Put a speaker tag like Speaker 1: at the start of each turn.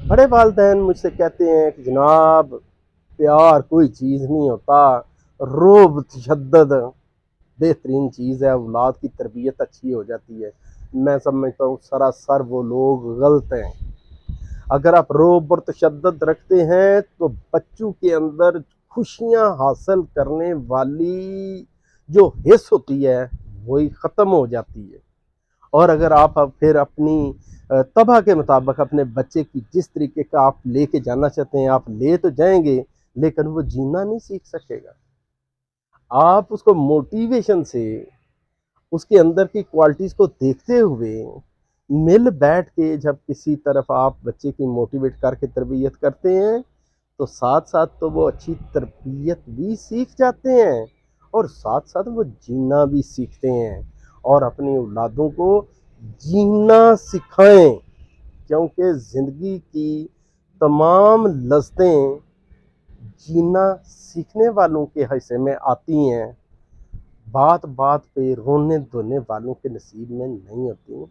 Speaker 1: بڑے والدین مجھ سے کہتے ہیں کہ جناب پیار کوئی چیز نہیں ہوتا، روب تشدد بہترین چیز ہے، اولاد کی تربیت اچھی ہو جاتی ہے۔ میں سمجھتا ہوں سراسر وہ لوگ غلط ہیں۔ اگر آپ روب اور تشدد رکھتے ہیں تو بچوں کے اندر خوشیاں حاصل کرنے والی جو حص ہوتی ہے وہی ختم ہو جاتی ہے۔ اور اگر آپ پھر اپنی طبع کے مطابق اپنے بچے کی جس طریقے کا آپ لے کے جانا چاہتے ہیں آپ لے تو جائیں گے، لیکن وہ جینا نہیں سیکھ سکے گا۔ آپ اس کو موٹیویشن سے، اس کے اندر کی کوالٹیز کو دیکھتے ہوئے مل بیٹھ کے جب کسی طرف آپ بچے کی موٹیویٹ کر کے تربیت کرتے ہیں تو ساتھ ساتھ تو وہ اچھی تربیت بھی سیکھ جاتے ہیں اور ساتھ ساتھ وہ جینا بھی سیکھتے ہیں، اور اپنی اولادوں کو جینا سکھائیں، کیونکہ زندگی کی تمام لذتیں جینا سیکھنے والوں کے حصے میں آتی ہیں، بات بات پہ رونے دھونے والوں کے نصیب میں نہیں ہوتی۔